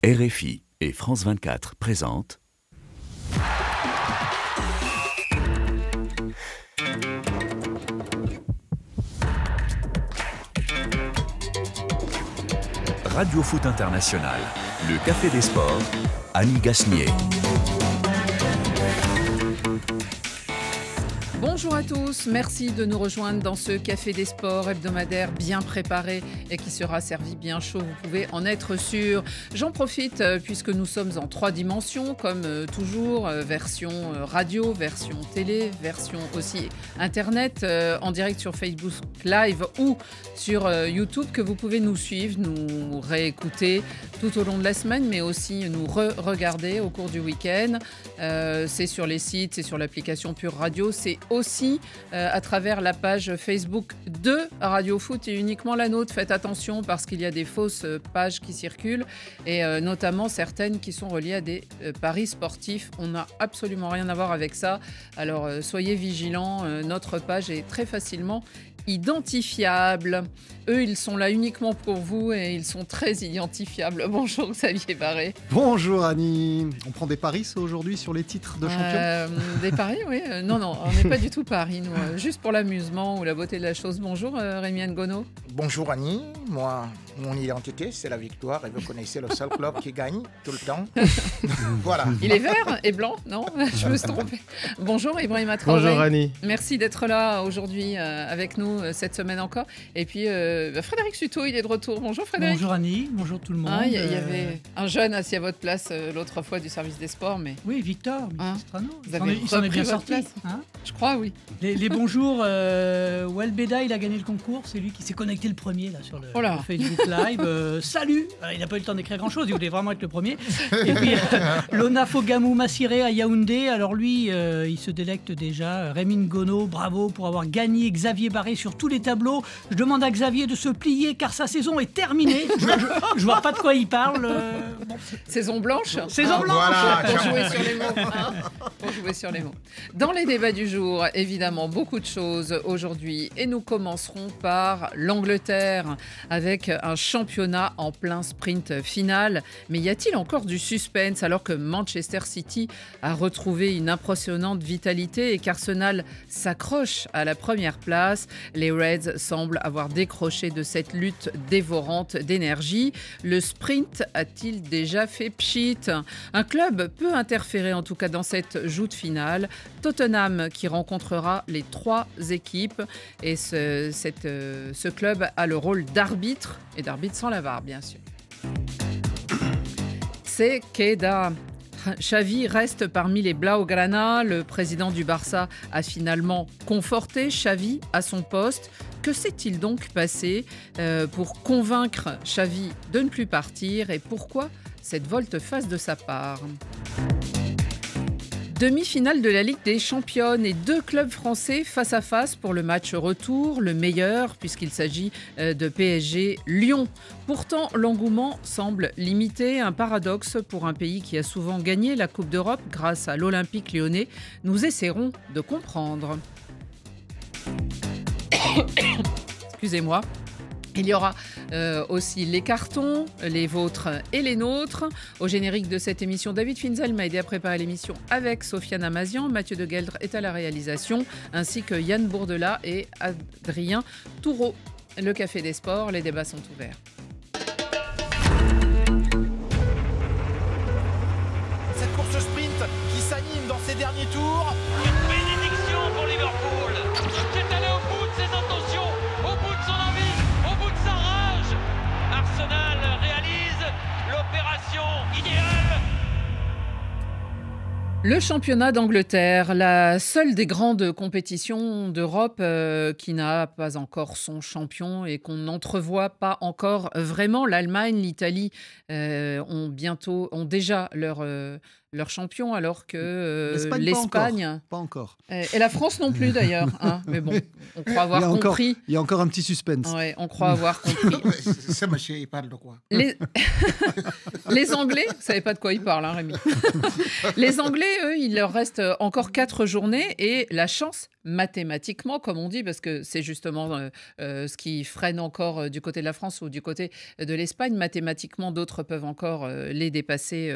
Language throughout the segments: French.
RFI et France 24 présentent Radio Foot International, le Café des Sports, Annie Gasnier. Bonjour à tous, merci de nous rejoindre dans ce Café des Sports hebdomadaire bien préparé et qui sera servi bien chaud, vous pouvez en être sûr. J'en profite puisque nous sommes en 3 dimensions, comme toujours, version radio, version télé, version aussi internet, en direct sur Facebook Live ou sur YouTube, que vous pouvez nous suivre, nous réécouter tout au long de la semaine, mais aussi nous re-regarder au cours du week-end. C'est sur les sites, c'est sur l'application Pure Radio, c'est aussi à travers la page Facebook de Radio Foot et uniquement la nôtre. Faites attention parce qu'il y a des fausses pages qui circulent et notamment certaines qui sont reliées à des paris sportifs. On n'a absolument rien à voir avec ça. Alors soyez vigilants, notre page est très facilement identifiable. Eux, ils sont là uniquement pour vous et ils sont très identifiables. Bonjour Xavier Barré. Bonjour Annie. On prend des paris aujourd'hui sur les titres de champion Des paris, oui. Non, on n'est pas du tout paris, nous. Juste pour l'amusement ou la beauté de la chose. Bonjour Rémi Ngono. Bonjour Annie. Moi, mon identité, c'est la victoire et vous connaissez le seul club qui gagne tout le temps. Voilà. Il est vert et blanc, non? Je me suis trompée. Bonjour Ibrahima Traoré. Bonjour Annie. Merci d'être là aujourd'hui avec nous cette semaine encore. Et puis Frédéric Suto, il est de retour. Bonjour Frédéric. Bonjour Annie, bonjour tout le monde. Il y avait un jeune assis à votre place l'autre fois du service des sports. Mais... Oui, Victor Strano. Il s'en est bien sorti. Je crois, oui. Les bonjours, Welbeda, il a gagné le concours. C'est lui qui s'est connecté le premier là, sur le Facebook Live. Salut. Il n'a pas eu le temps d'écrire grand-chose, il voulait vraiment être le premier. Et puis Lona Fogamou Massiré à Yaoundé. Alors lui, il se délecte déjà. Rémi Ngono, bravo pour avoir gagné. Xavier Barré sur tous les tableaux. Je demande à Xavier de se plier car sa saison est terminée. Je vois pas de quoi il parle. Saison blanche. Saison blanche. Voilà, pour jouer sur les mots. Pour jouer sur les mots. Dans les débats du jour, évidemment, beaucoup de choses aujourd'hui. Et nous commencerons par l'Angleterre avec un championnat en plein sprint final. Mais y a-t-il encore du suspense alors que Manchester City a retrouvé une impressionnante vitalité et qu'Arsenal s'accroche à la première place? Les Reds semblent avoir décroché de cette lutte dévorante d'énergie. Le sprint a-t-il déjà fait pchit? Un club peut interférer en tout cas dans cette joute finale. Tottenham qui rencontrera les 3 équipes et ce club a le rôle d'arbitre et d'arbitre sans la VAR bien sûr. C'est Keita. Xavi reste parmi les Blaugrana. Le président du Barça a finalement conforté Xavi à son poste. Que s'est-il donc passé pour convaincre Xavi de ne plus partir et pourquoi cette volte-face de sa part? Demi-finale de la Ligue des Champions et 2 clubs français face à face pour le match retour, le meilleur puisqu'il s'agit de PSG-Lyon. Pourtant, l'engouement semble limité, un paradoxe pour un pays qui a souvent gagné la Coupe d'Europe grâce à l'Olympique lyonnais. Nous essaierons de comprendre. Excusez-moi. Il y aura aussi les cartons, les vôtres et les nôtres. Au générique de cette émission, David Finzel m'a aidé à préparer l'émission avec Sofiane Amazian. Mathieu de Gueldre est à la réalisation, ainsi que Yann Bourdelat et Adrien Toureau. Le Café des Sports, les débats sont ouverts. Cette course sprint qui s'anime dans ces derniers tours. Une bénédiction pour Liverpool, qui est allé au bout de ses intentions, au bout de son envie, au bout de sa rage. Arsenal réalise l'opération idéale. Le championnat d'Angleterre, la seule des grandes compétitions d'Europe qui n'a pas encore son champion et qu'on n'entrevoit pas encore vraiment. L'Allemagne, l'Italie ont déjà leur champion, alors que l'Espagne... Pas encore. Et la France non plus d'ailleurs. Mais bon, on croit avoir compris. Il y a encore un petit suspense. Ouais, on croit avoir compris. Ce monsieur, il parle de quoi? Les Anglais, vous ne savez pas de quoi il parle, Rémi. Les Anglais, eux, il leur reste encore 4 journées et la chance mathématiquement, comme on dit, parce que c'est justement ce qui freine encore du côté de la France ou du côté de l'Espagne. Mathématiquement, d'autres peuvent encore les dépasser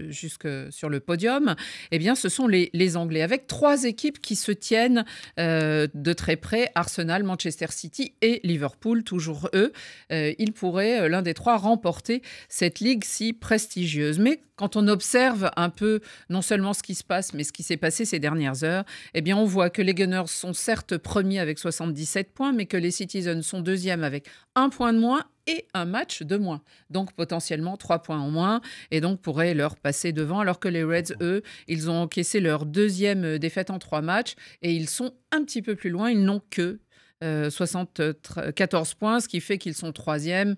jusque sur le podium. Eh bien, ce sont les Anglais, avec 3 équipes qui se tiennent de très près, Arsenal, Manchester City et Liverpool, toujours eux. Ils pourraient, l'un des 3, remporter cette ligue si prestigieuse. Mais quand on observe un peu, non seulement ce qui se passe, mais ce qui s'est passé ces dernières heures, eh bien, on voit que les Gunners sont certes premiers avec 77 points, mais que les Citizens sont deuxièmes avec 1 point de moins et un match de moins. Donc, potentiellement 3 points en moins, et donc pourraient leur passer devant, alors que les Reds, eux, ils ont encaissé leur 2e défaite en 3 matchs, et ils sont un petit peu plus loin. Ils n'ont que 74 points, ce qui fait qu'ils sont 3e.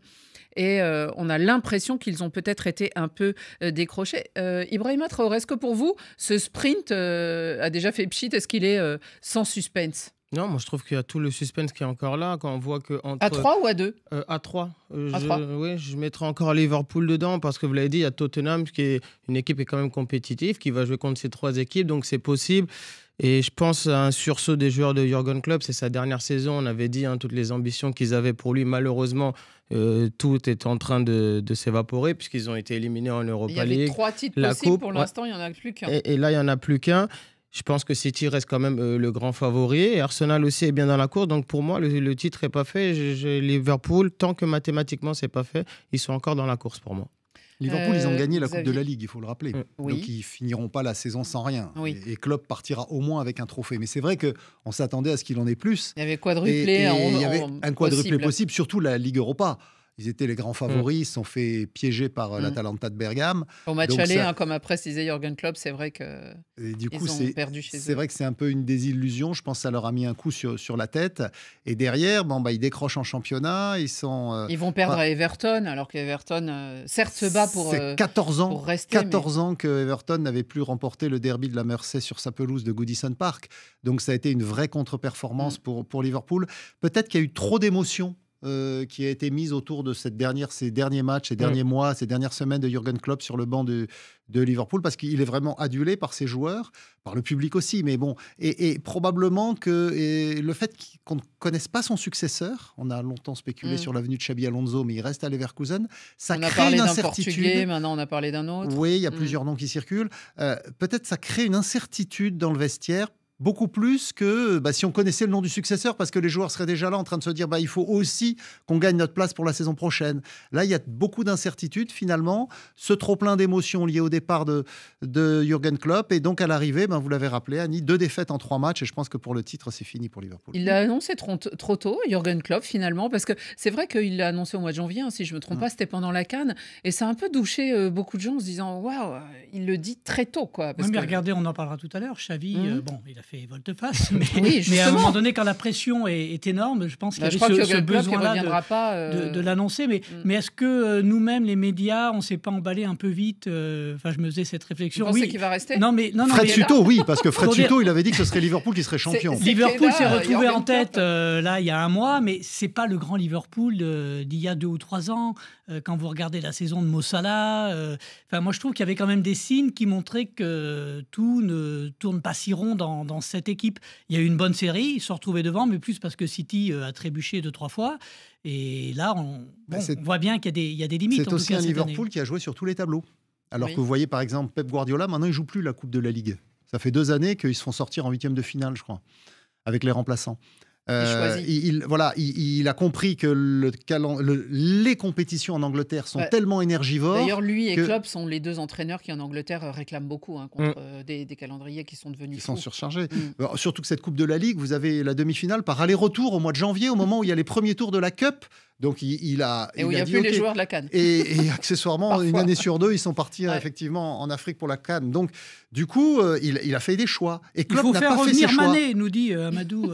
Et on a l'impression qu'ils ont peut-être été un peu décrochés. Ibrahima Traoré, est-ce que pour vous, ce sprint a déjà fait pchit? Est-ce qu'il est sans suspense? Non, moi je trouve qu'il y a tout le suspense qui est encore là. Quand on voit que entre... À 3 ou à 2? À 3. Oui, je mettrai encore Liverpool dedans parce que vous l'avez dit, il y a Tottenham qui est une équipe qui est quand même compétitive, qui va jouer contre ces 3 équipes, donc c'est possible. Et je pense à un sursaut des joueurs de Jürgen Klopp. C'est sa dernière saison. On avait dit toutes les ambitions qu'ils avaient pour lui. Malheureusement, tout est en train de s'évaporer puisqu'ils ont été éliminés en Europa League. Il y avait 3 titres possibles. Coupe, pour l'instant, il n'y en a plus qu'un. Et là, il n'y en a plus qu'un. Je pense que City reste quand même le grand favori. Et Arsenal aussi est bien dans la course. Donc pour moi, le titre n'est pas fait. Liverpool, tant que mathématiquement, ce n'est pas fait, ils sont encore dans la course pour moi. Liverpool, ils ont gagné la Coupe de la Ligue, il faut le rappeler. Oui. Donc, ils finiront pas la saison sans rien. Oui. Et Klopp partira au moins avec un trophée. Mais c'est vrai qu'on s'attendait à ce qu'il en ait plus. Il y avait quadruplé. Il y avait un quadruplé possible, surtout la Ligue Europa. Ils étaient les grands favoris, ils se sont fait piéger par l'Atalanta de Bergame. Au match aller, comme après disait Jürgen Klopp, c'est vrai qu'ils ont perdu chez eux. C'est vrai que c'est un peu une désillusion. Je pense que ça leur a mis un coup sur la tête. Et derrière, ils décrochent en championnat. Ils vont perdre à Everton, alors qu'Everton, certes, se bat pour rester. 14 ans que Everton n'avait plus remporté le derby de la Mersey sur sa pelouse de Goodison Park. Donc ça a été une vraie contre-performance pour Liverpool. Peut-être qu'il y a eu trop d'émotions qui a été mise autour de ces derniers matchs, ces derniers mois, ces dernières semaines de Jürgen Klopp sur le banc de Liverpool, parce qu'il est vraiment adulé par ses joueurs, par le public aussi. Mais bon, et probablement que le fait qu'on ne connaisse pas son successeur, on a longtemps spéculé sur l'avenue de Xabi Alonso, mais il reste à Leverkusen, ça crée une incertitude. Portugais, maintenant on a parlé d'un autre. Oui, il y a plusieurs noms qui circulent. Peut-être ça crée une incertitude dans le vestiaire, beaucoup plus que si on connaissait le nom du successeur, parce que les joueurs seraient déjà là en train de se dire il faut aussi qu'on gagne notre place pour la saison prochaine. Là, il y a beaucoup d'incertitudes finalement, ce trop-plein d'émotions liées au départ de Jürgen Klopp, et donc à l'arrivée, vous l'avez rappelé, Annie, 2 défaites en 3 matchs, et je pense que pour le titre, c'est fini pour Liverpool. Il l'a annoncé trop tôt, Jürgen Klopp, finalement, parce que c'est vrai qu'il l'a annoncé au mois de janvier, si je ne me trompe pas, c'était pendant la CAN, et ça a un peu douché beaucoup de gens en se disant waouh, il le dit très tôt, quoi. Mais regardez, on en parlera tout à l'heure, Xavi, il a fait volte-face, mais, mais à un moment donné, quand la pression est énorme, je pense qu'il y avait ce besoin-là de l'annoncer. Mais est-ce que nous-mêmes, les médias, on ne s'est pas emballé un peu vite? Je me faisais cette réflexion. Vous pensez qu'il va rester? Fred Suto, oui, parce que Fred Suto, il avait dit que ce serait Liverpool qui serait champion. Liverpool s'est retrouvé en tête là il y a un mois, mais c'est pas le grand Liverpool d'il y a 2 ou 3 ans. Quand vous regardez la saison de Mo Salah, moi je trouve qu'il y avait quand même des signes qui montraient que tout ne tourne pas si rond dans cette équipe. Il y a eu une bonne série, ils se sont retrouvés devant, mais plus parce que City a trébuché 2-3 fois. Et là, on voit bien qu'il y a des limites. C'est aussi un Liverpool qui a joué sur tous les tableaux. Alors que vous voyez par exemple Pep Guardiola, maintenant il ne joue plus la Coupe de la Ligue. Ça fait 2 années qu'ils se font sortir en 8e de finale, je crois, avec les remplaçants. Il a compris que les compétitions en Angleterre sont tellement énergivores. D'ailleurs, lui et Klopp sont les 2 entraîneurs qui en Angleterre réclament beaucoup contre des calendriers qui sont devenus sont surchargés. Surtout que cette Coupe de la Ligue, vous avez la demi-finale par aller-retour au mois de janvier, au moment où il y a les premiers tours de la Cup. Donc il où il n'y a plus les joueurs de la CAN. Et accessoirement, une année sur 2, ils sont partis effectivement en Afrique pour la CAN. Donc du coup, il a fait des choix. Et Klopp n'a pas fait ses choix. Il faut faire revenir Mané, nous dit Amadou.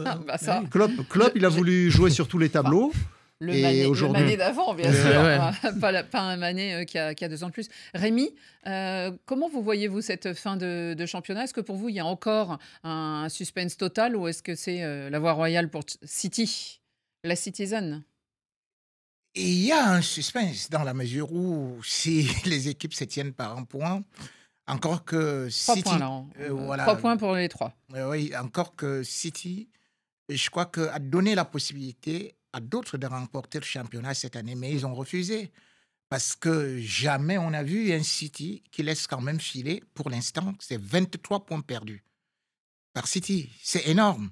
Klopp, il a voulu jouer sur tous les tableaux. Le Mané d'avant, bien sûr. Pas un Mané qui a 2 ans de plus. Rémi, comment vous voyez-vous cette fin de championnat? Est-ce que pour vous, il y a encore un suspense total, ou est-ce que c'est la voie royale pour City, la Citizen? Et il y a un suspense dans la mesure où si les équipes se tiennent par un point, Encore que 3 City... points, là. voilà. 3 points pour les 3. Oui, encore que City, je crois a donné la possibilité à d'autres de remporter le championnat cette année, mais ils ont refusé. Parce que jamais on a vu un City qui laisse quand même filer, pour l'instant, c'est 23 points perdus par City. C'est énorme.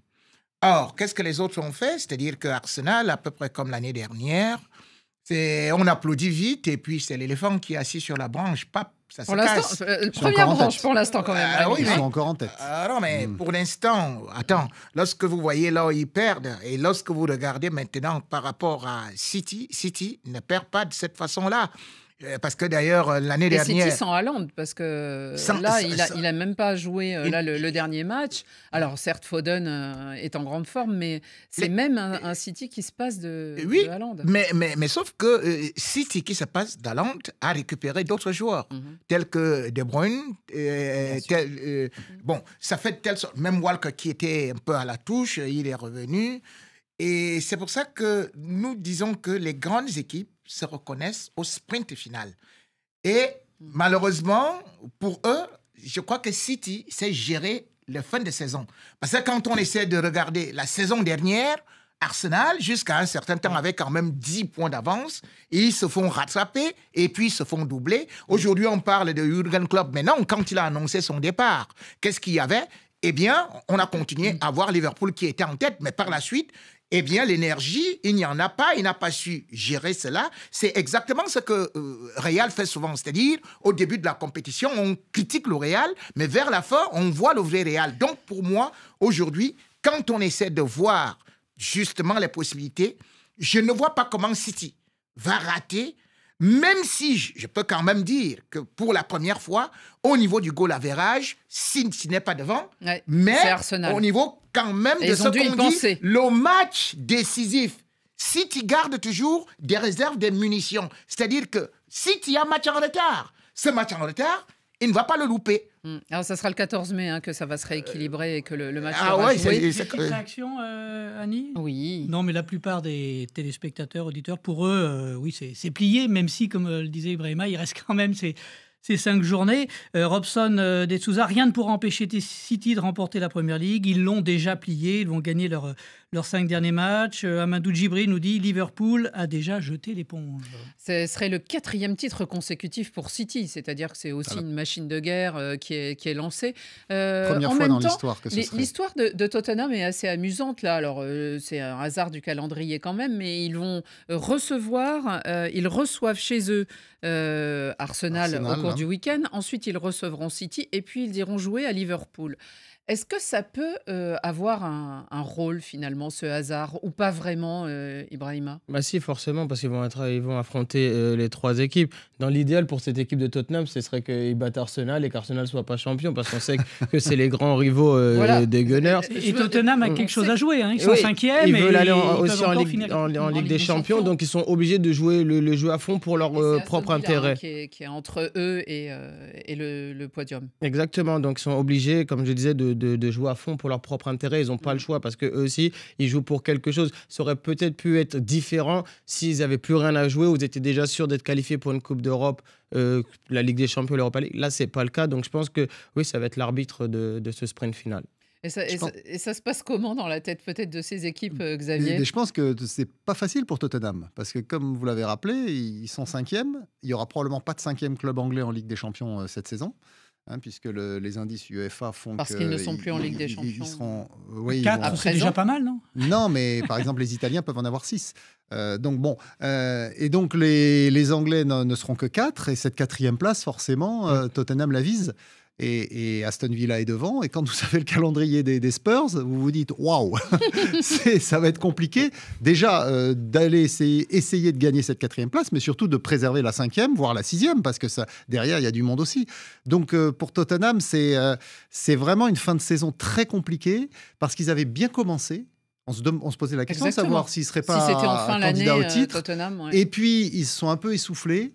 Or, qu'est-ce que les autres ont fait? C'est-à-dire que Arsenal, à peu près comme l'année dernière, on applaudit vite et puis c'est l'éléphant qui est assis sur la branche. Pap, ça se casse. Première branche pour l'instant quand même. Oui, ils sont encore en tête. Non, mais pour l'instant, attends, lorsque vous voyez là où ils perdent et lorsque vous regardez maintenant par rapport à City ne perd pas de cette façon-là. Parce que d'ailleurs, l'année dernière... City sans Haaland, parce que il a même pas joué le dernier match. Alors certes, Foden est en grande forme, mais c'est même un City qui se passe de Haaland. Mais sauf que City qui se passe d'Haaland a récupéré d'autres joueurs, tels que De Bruyne. Bon, ça fait de telle sorte... Même Walker qui était un peu à la touche, il est revenu. Et c'est pour ça que nous disons que les grandes équipes se reconnaissent au sprint final. Et malheureusement, pour eux, je crois que City sait gérer la fin de saison. Parce que quand on essaie de regarder la saison dernière, Arsenal, jusqu'à un certain temps, avait quand même 10 points d'avance. Ils se font rattraper et puis ils se font doubler. Aujourd'hui, on parle de Jürgen Klopp. Mais non, quand il a annoncé son départ, qu'est-ce qu'il y avait? Eh bien, on a continué à voir Liverpool qui était en tête. Mais par la suite... Eh bien, l'énergie, il n'y en a pas, il n'a pas su gérer cela. C'est exactement ce que Real fait souvent. C'est-à-dire, au début de la compétition, on critique le Real, mais vers la fin, on voit le vrai Real. Donc, pour moi, aujourd'hui, quand on essaie de voir justement les possibilités, je ne vois pas comment City va rater, même si je peux quand même dire que pour la première fois, au niveau du goal average, City n'est pas devant, mais au niveau quand même de ce qu'on dit, le match décisif, City garde toujours des réserves de munitions. C'est-à-dire que City a un match en retard. Ce match en retard, il ne va pas le louper. Alors, ça sera le 14 mai que ça va se rééquilibrer et que le match sera joué. Petite réaction, Annie? Oui. Non, mais la plupart des téléspectateurs, auditeurs, pour eux, oui, c'est plié, même si, comme le disait Ibrahima, il reste quand même ces 5 journées. Robson de Sousa, rien ne pourra empêcher City de remporter la Première Ligue. Ils l'ont déjà plié, ils vont gagner leurs 5 derniers matchs. Amadou Djibri nous dit Liverpool a déjà jeté l'éponge. Ce serait le 4e titre consécutif pour City, c'est-à-dire que c'est aussi une machine de guerre qui est lancée. Première fois dans l'histoire que ce serait. L'histoire de Tottenham est assez amusante là. Alors c'est un hasard du calendrier quand même, mais ils vont ils reçoivent chez eux Arsenal au cours du week-end. Ensuite, ils recevront City et puis ils iront jouer à Liverpool. Est-ce que ça peut avoir un rôle finalement, ce hasard, ou pas vraiment, Ibrahima? Bah si, forcément, parce qu'ils vont affronter les 3 équipes. Dans l'idéal pour cette équipe de Tottenham, ce serait qu'ils battent Arsenal et qu'Arsenal ne soit pas champion, parce qu'on sait que c'est les grands rivaux des Gunners. Et Tottenham a quelque chose à jouer, hein. Ils sont 5e. Ils veulent aller aussi en Ligue des Champions, donc ils sont obligés de jouer le jeu à fond pour leur propre intérêt. Qui est entre eux et le podium. Exactement, donc ils sont obligés, comme je disais, de jouer à fond pour leur propre intérêt. Ils n'ont pas le choix parce qu'eux aussi, ils jouent pour quelque chose. Ça aurait peut-être pu être différent s'ils n'avaient plus rien à jouer ou ils étaient déjà sûrs d'être qualifiés pour une Coupe d'Europe, la Ligue des Champions, l'Europa League. Là, ce n'est pas le cas. Donc, je pense que oui, ça va être l'arbitre de ce sprint final. Et ça se passe comment dans la tête peut-être de ces équipes, Xavier? Je pense que c'est pas facile pour Tottenham parce que comme vous l'avez rappelé, ils sont 5e. Il n'y aura probablement pas de 5e club anglais en Ligue des Champions cette saison. Puisque les indices UEFA font parce qu'ils ne sont plus en Ligue des Champions. Ils seront, 4, c'est déjà pas mal, non? Non, mais par exemple, les Italiens peuvent en avoir 6. Donc bon, et donc les Anglais ne seront que 4, et cette 4e place, forcément, Tottenham la vise. Et Aston Villa est devant. Et quand vous savez le calendrier des Spurs, vous vous dites waouh, ça va être compliqué. Déjà d'aller essayer de gagner cette 4e place, mais surtout de préserver la 5e, voire la 6e, parce que derrière il y a du monde aussi. Donc pour Tottenham, c'est vraiment une fin de saison très compliquée parce qu'ils avaient bien commencé. On se posait la question de savoir s'ils ne seraient pas enfin candidats au titre. Tottenham, ouais. Et puis ils se sont un peu essoufflés.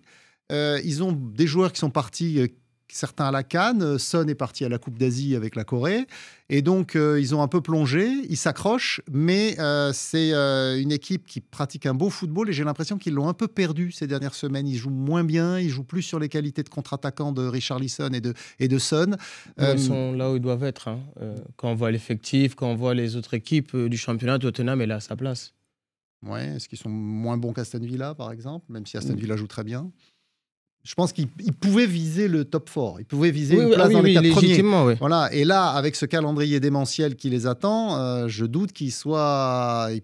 Ils ont des joueurs qui sont partis certains à la CAN. Son est parti à la Coupe d'Asie avec la Corée. Et donc, ils ont un peu plongé, ils s'accrochent, mais c'est une équipe qui pratique un beau football et j'ai l'impression qu'ils l'ont un peu perdu ces dernières semaines. Ils jouent moins bien, ils jouent plus sur les qualités de contre-attaquant de Richarlison et de Son. Ils sont là où ils doivent être. Hein. Quand on voit l'effectif, quand on voit les autres équipes du championnat, Tottenham est là à sa place. Ouais, est-ce qu'ils sont moins bons qu'Aston Villa, par exemple, même si Aston Villa joue très bien? Je pense qu'ils pouvaient viser le top 4. Ils pouvaient viser une place dans les 4 premiers. Oui. Voilà. Et là, avec ce calendrier démentiel qui les attend, je doute qu'ils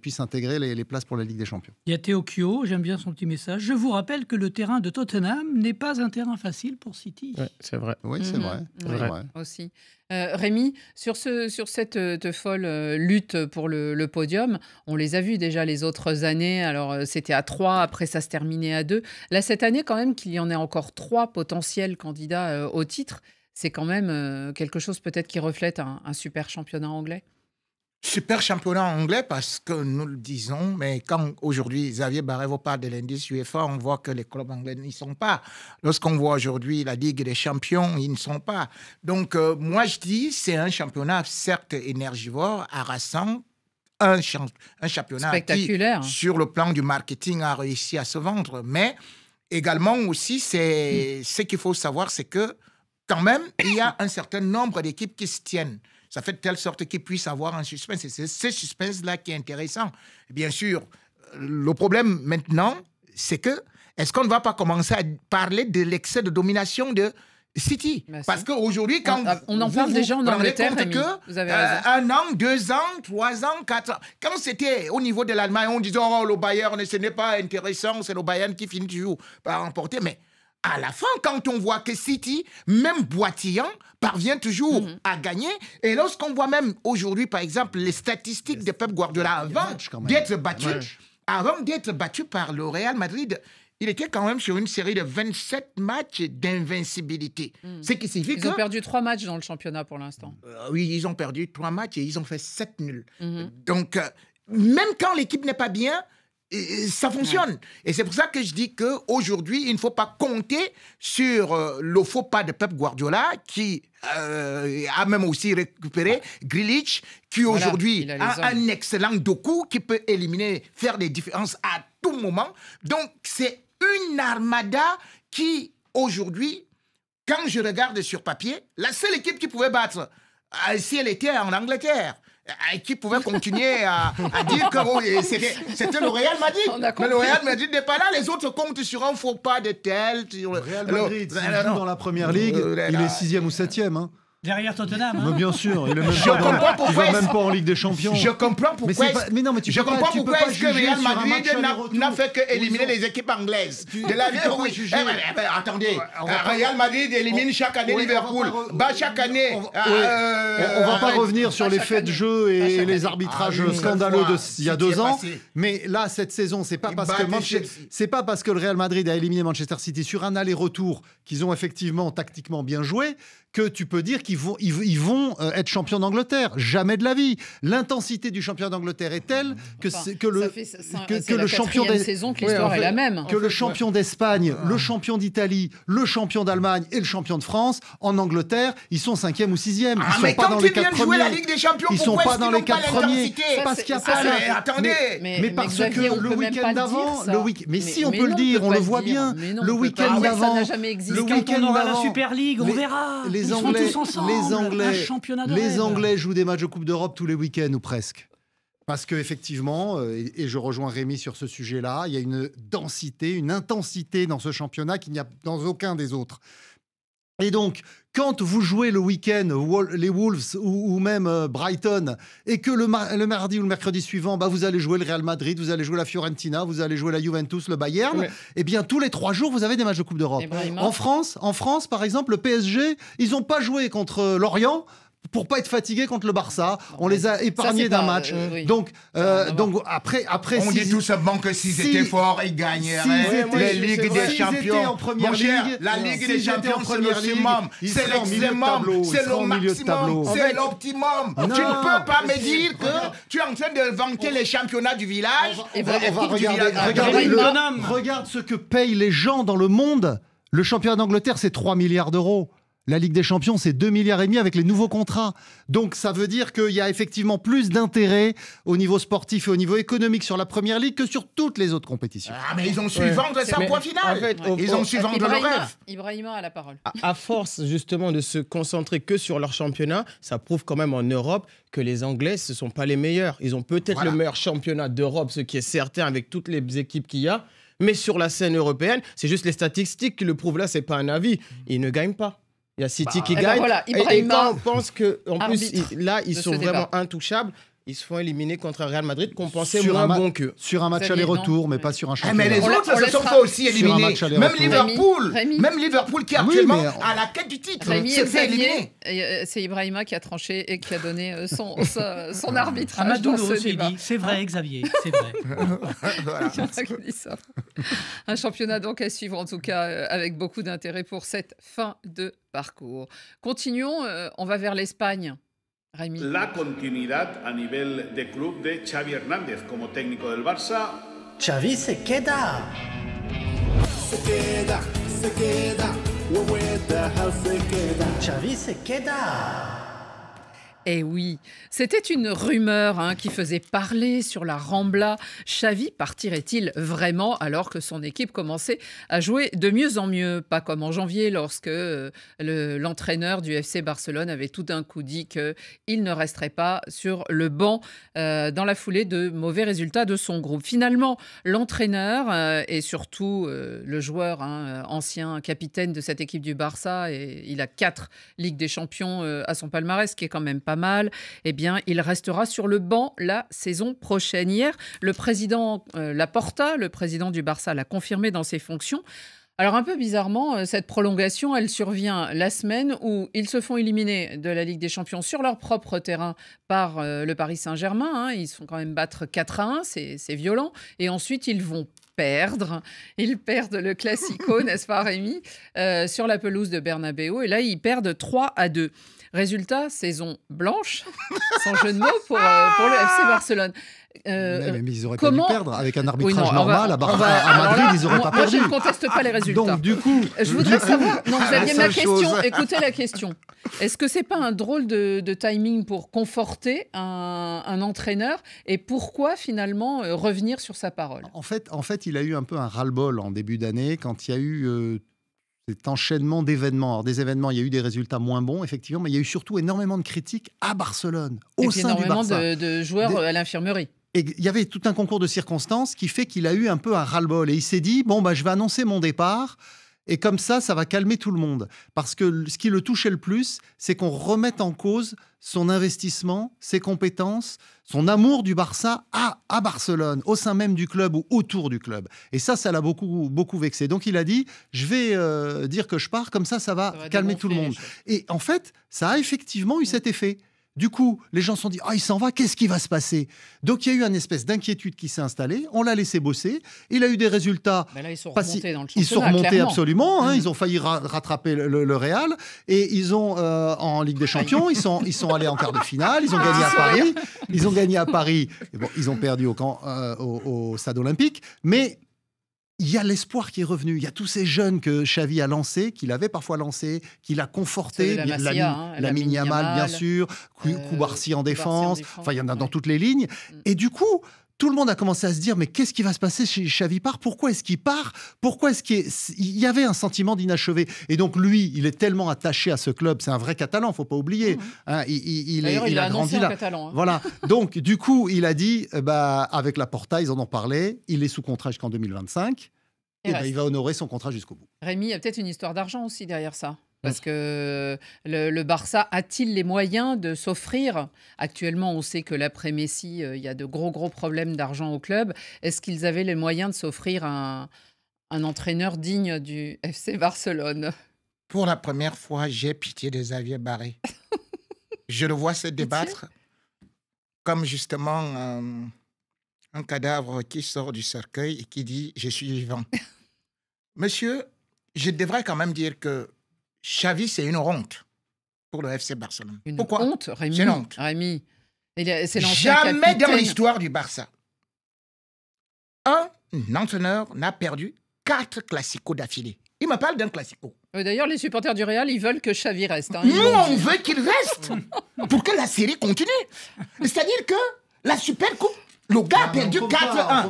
puissent intégrer les places pour la Ligue des Champions. Il y a Théo Kyo, j'aime bien son petit message. Je vous rappelle que le terrain de Tottenham n'est pas un terrain facile pour City. Ouais, c'est vrai. Oui, c'est vrai. C'est vrai. Aussi. Rémi, sur cette folle lutte pour le podium, on les a vus déjà les autres années. Alors, c'était à 3, après ça se terminait à 2. Là, cette année, quand même, qu'il y en ait encore 3 potentiels candidats au titre, c'est quand même quelque chose peut-être qui reflète un super championnat anglais. Super championnat anglais parce que nous le disons, mais quand aujourd'hui Xavier Barrevo parle de l'indice UEFA, on voit que les clubs anglais n'y sont pas. Lorsqu'on voit aujourd'hui la Ligue des Champions, ils ne sont pas. Donc moi je dis c'est un championnat certes énergivore, harassant, un championnat spectaculaire qui, sur le plan du marketing, a réussi à se vendre. Mais également aussi, ce qu'il faut savoir, c'est que quand même, il y a un certain nombre d'équipes qui se tiennent. Ça fait de telle sorte qu'ils puissent avoir un suspense. Et c'est ce suspense-là qui est intéressant. Bien sûr, le problème maintenant, c'est que est-ce qu'on ne va pas commencer à parler de l'excès de domination de City? Parce qu'aujourd'hui, quand on en parle déjà en Angleterre, vous avez raison. 1 an, 2 ans, 3 ans, 4 ans. Quand c'était au niveau de l'Allemagne, on disait oh, le Bayern, ce n'est pas intéressant, c'est le Bayern qui finit toujours par remporter. Mais à la fin, quand on voit que City, même boitillant, parvient toujours à gagner. Et lorsqu'on voit même aujourd'hui, par exemple, les statistiques de Pep Guardiola avant d'être battu par le Real Madrid, il était quand même sur une série de 27 matchs d'invincibilité. Ce qui signifie Ils ont perdu 3 matchs dans le championnat pour l'instant. Oui, ils ont perdu 3 matchs et ils ont fait 7 nuls. Donc, même quand l'équipe n'est pas bien, ça fonctionne. Et c'est pour ça que je dis qu'aujourd'hui, il ne faut pas compter sur le faux pas de Pep Guardiola qui a même aussi récupéré Grealish, qui aujourd'hui a un excellent Doku qui peut faire des différences à tout moment. Donc, c'est une armada qui, aujourd'hui, quand je regarde sur papier, la seule équipe qui pouvait battre, si elle était en Angleterre, qui pouvait continuer à dire que c'était le Real Madrid. Mais le Real Madrid n'est pas là. Les autres comptent sur un faux pas de tel. Le Real Madrid, s'il joue dans la Première Ligue, il est 6e ou 7e. Hein. Derrière Tottenham. Hein. Mais bien sûr, il ne va même pas en Ligue des Champions. Je comprends pourquoi. Mais non, mais tu comprends pourquoi est-ce que Real Madrid n'a fait qu'éliminer les équipes anglaises. De la vie, attendez, Real Madrid élimine chaque année Liverpool. Chaque année. On va pas revenir sur les faits de jeu et les arbitrages scandaleux d'il y a 2 ans. Mais là, cette saison, c'est pas parce que le Real Madrid a éliminé Manchester City sur un aller-retour qu'ils ont effectivement tactiquement bien joué que tu peux dire qu'ils vont être champions d'Angleterre. Jamais de la vie. L'intensité du championnat d'Angleterre est telle que le champion le champion d'Espagne, le champion d'Italie, le champion d'Allemagne et le champion de France en Angleterre, ils sont 5e ou 6e. Ils sont pas dans les 4 premiers. La Ligue des Champions, ils sont pas dans les 4 premiers parce qu'il n'y a pas mais parce que le week-end d'avant, mais si on peut le dire, on le voit bien. Le week-end d'avant, on aura la Super League, on verra. Les Anglais jouent des matchs de Coupe d'Europe tous les week-ends ou presque. Parce qu'effectivement, et je rejoins Rémi sur ce sujet-là, il y a une densité, une intensité dans ce championnat qu'il n'y a dans aucun des autres. Et donc, quand vous jouez le week-end, les Wolves ou même Brighton, et que le mardi ou le mercredi suivant, vous allez jouer le Real Madrid, vous allez jouer la Fiorentina, vous allez jouer la Juventus, le Bayern, eh bien, tous les 3 jours, vous avez des matchs de Coupe d'Europe. En France, par exemple, le PSG, ils n'ont pas joué contre Lorient, pour pas être fatigué contre le Barça, on les a épargnés d'un match. Donc après, on dit tout simplement que s'ils étaient forts, ils gagneraient les Ligues des Champions. Mon cher, la Ligue des Champions, c'est le summum, c'est l'extrêmum, c'est le maximum, c'est l'optimum. Tu ne peux pas me dire que tu es en train de vanter les championnats du village. Regarde ce que payent les gens dans le monde. Le championnat d'Angleterre, c'est 3 milliards d'euros. La Ligue des Champions, c'est 2,5 milliards avec les nouveaux contrats. Donc, ça veut dire qu'il y a effectivement plus d'intérêt au niveau sportif et au niveau économique sur la Première Ligue que sur toutes les autres compétitions. Ah, mais ils ont su vendre ça au point final. En fait, ils ont su vendre le rêve. Ibrahima a la parole. À force, justement, de se concentrer que sur leur championnat, ça prouve quand même en Europe que les Anglais, ce ne sont pas les meilleurs. Ils ont peut-être le meilleur championnat d'Europe, ce qui est certain avec toutes les équipes qu'il y a. Mais sur la scène européenne, c'est juste les statistiques qui le prouvent. Là, ce n'est pas un avis. Ils ne gagnent pas. Il y a City qui gagne. Voilà, et quand on pense qu'en plus, ils sont vraiment intouchables, ils se font éliminer contre un Real Madrid qu'on pensait moins bon qu'eux. Sur un match aller-retour, mais pas sur un championnat. Mais les autres se sont fait aussi éliminer. Même Liverpool qui est actuellement à la quête du titre s'est fait éliminer. C'est Ibrahima qui a tranché et qui a donné son arbitrage. Amadou aussi dit, c'est vrai Xavier, c'est vrai. Voilà. Un championnat donc à suivre en tout cas avec beaucoup d'intérêt pour cette fin de parcours. Continuons, on va vers l'Espagne. Rémi. La continuidad a nivel de club de Xavi Hernández como técnico del Barça. Xavi se queda. Xavi se queda. Eh oui, c'était une rumeur qui faisait parler sur la Rambla. Xavi partirait-il vraiment alors que son équipe commençait à jouer de mieux en mieux? Pas comme en janvier lorsque l'entraîneur du FC Barcelone avait tout d'un coup dit qu'il ne resterait pas sur le banc dans la foulée de mauvais résultats de son groupe. Finalement, l'entraîneur et surtout le joueur ancien capitaine de cette équipe du Barça, et il a 4 Ligues des Champions à son palmarès, ce qui est quand même pas mal, eh bien, il restera sur le banc la saison prochaine. Hier, le président Laporta, le président du Barça, l'a confirmé dans ses fonctions. Alors, un peu bizarrement, cette prolongation, elle survient la semaine où ils se font éliminer de la Ligue des Champions sur leur propre terrain par le Paris Saint-Germain. Ils se font quand même battre 4-1, c'est violent. Et ensuite, ils vont perdre. Ils perdent le Classico, n'est-ce pas, Rémi, sur la pelouse de Bernabéu. Et là, ils perdent 3-2. Résultat, saison blanche, sans jeu de mots, pour le FC Barcelone. Mais ils auraient pas dû perdre. Avec un arbitrage normal, à Madrid, ils n'auraient pas perdu. Moi, je ne conteste pas les résultats. Donc, du coup... Je voudrais savoir... Non, vous aviez ma question. Écoutez la question. Est-ce que ce n'est pas un drôle de timing pour conforter un entraîneur? Et pourquoi, finalement, revenir sur sa parole? En fait, il a eu un peu un ras-le-bol en début d'année, quand il y a eu... cet enchaînement d'événements. Alors, des événements, il y a eu des résultats moins bons, effectivement, mais il y a eu surtout énormément de critiques à Barcelone, au sein du Barça. Énormément de joueurs à l'infirmerie. Et il y avait tout un concours de circonstances qui fait qu'il a eu un peu un ras-le-bol. Et il s'est dit, je vais annoncer mon départ. Et comme ça va calmer tout le monde. Parce que ce qui le touchait le plus, c'est qu'on remette en cause son investissement, ses compétences, son amour du Barça à Barcelone, au sein même du club ou autour du club. Et ça l'a beaucoup, beaucoup vexé. Donc il a dit, je vais dire que je pars, comme ça va calmer tout le monde. Et en fait, ça a effectivement eu cet effet. Du coup, les gens se sont dit, il s'en va, qu'est-ce qui va se passer? Donc, il y a eu une espèce d'inquiétude qui s'est installée. On l'a laissé bosser. Il a eu des résultats. Là, ils sont remontés dans le championnat. Ils sont remontés absolument. Ils ont failli rattraper le Real. Et ils ont, en Ligue des Champions, ils sont allés en quart de finale. Ils ont gagné à Paris. Ils ont gagné à Paris. Et bon, ils ont perdu au Stade Olympique. Mais il y a l'espoir qui est revenu. Il y a tous ces jeunes que Xavi a lancés, qu'il avait parfois lancés, qu'il a confortés. Lamine Yamal, bien sûr. Koubarsi en défense. Enfin, il y en a dans toutes les lignes. Et du coup, tout le monde a commencé à se dire, mais qu'est-ce qui va se passer si Xavi part? Pourquoi est-ce qu'il part? Pourquoi est-ce qu'il y avait un sentiment d'inachevé? Et donc, lui, il est tellement attaché à ce club. C'est un vrai Catalan, il ne faut pas oublier. Il a grandi là. Catalan, Voilà. Donc, du coup, il a dit, avec Laporta, ils en ont parlé. Il est sous contrat jusqu'en 2025. Et il va honorer son contrat jusqu'au bout. Rémi, il y a peut-être une histoire d'argent aussi derrière ça. Parce que le Barça a-t-il les moyens de s'offrir? Actuellement, on sait que l'après Messi, il y a de gros problèmes d'argent au club. Est-ce qu'ils avaient les moyens de s'offrir un entraîneur digne du FC Barcelone? Pour la première fois, j'ai pitié de Xavier Barré. Je le vois se débattre comme justement un cadavre qui sort du cercueil et qui dit « je suis vivant ». Monsieur, je devrais quand même dire que Xavi, c'est une honte pour le FC Barcelone. Pourquoi? Honte, Rémi. C'est une honte. Rémi. C'est l'ancien Jamais capitaine. dans l'histoire du Barça, un entraîneur n'a perdu 4 classicos d'affilée. Il me parle d'un classico. D'ailleurs, les supporters du Real, ils veulent que Xavi reste. Nous, on veut qu'il reste pour que la série continue. C'est-à-dire que la Super Coupe, le gars a perdu 4-1.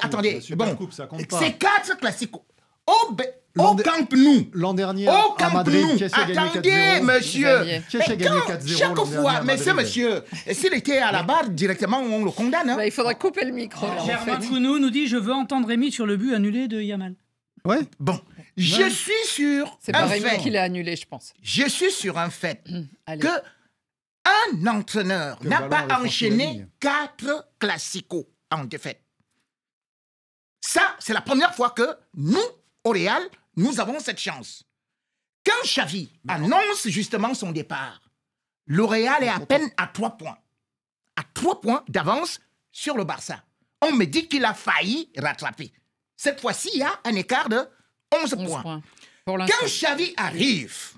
Attendez. Bon, c'est 4 classiques. Au Camp Nou. L'an dernier, à Madrid, qui a gagné 4-0. Attendez, monsieur. Qui a gagné 4-0 chaque fois, mais ce monsieur, s'il était à la barre, directement, on le condamne. Hein. Il faudrait couper le micro. Germain Kounou nous dit « Je veux entendre Rémi sur le but annulé de Yamal ». Ouais. Bon, je suis sur c'est pas Rémi qui l'a annulé, je pense. Je suis sur un fait que un entraîneur n'a pas enchaîné 4 classicos en défaite. Ça, c'est la première fois que nous, au Real, nous avons cette chance. Quand Xavi annonce justement son départ, le Real est à peine à 3 points. À 3 points d'avance sur le Barça. On me dit qu'il a failli rattraper. Cette fois-ci, il y a un écart de 11 points. Quand Xavi arrive,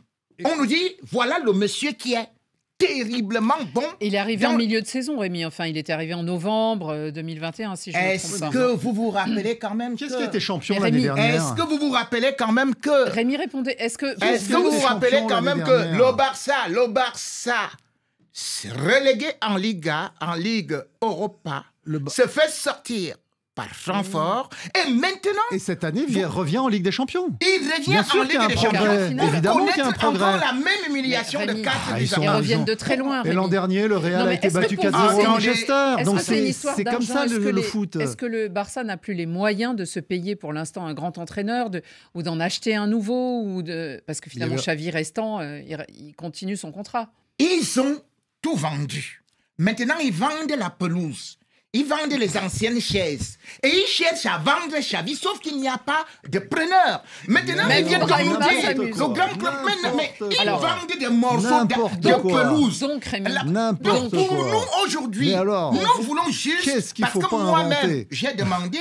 on nous dit, voilà le monsieur qui est terriblement bon. Il est arrivé en milieu de saison, Rémi. Enfin, il était arrivé en novembre 2021, si je me trompe pas. Est-ce que vous vous rappelez quand même Qu'est-ce qui était champion l'année dernière? Est-ce que vous vous rappelez quand même que... Rémi répondait, est-ce que vous vous rappelez quand même que le Barça, relégué en Liga, en Ligue Europa, se fait sortir par Francfort, et maintenant... Et cette année, il revient en Ligue des Champions. Il revient en Ligue des Champions. Évidemment qu'il y a un progrès. Encore la même humiliation de 4 buts. Ils reviennent de très loin. Et l'an dernier, le Real a été battu 4-0 à Manchester. Donc c'est comme ça le foot. Est-ce que le Barça n'a plus les moyens de se payer pour l'instant un grand entraîneur ou d'en acheter un nouveau parce que finalement, Xavi restant, il continue son contrat. Ils ont tout vendu. Maintenant, ils vendent la pelouse. Ils vendent les anciennes chaises. Et ils cherchent à vendre Xavi, sauf qu'il n'y a pas de preneur. Maintenant, ils viennent de nous dire, le grand club, mais ils vendent des morceaux de pelouse. Donc, Rémi, pour nous, aujourd'hui, nous voulons juste, parce que moi-même, j'ai demandé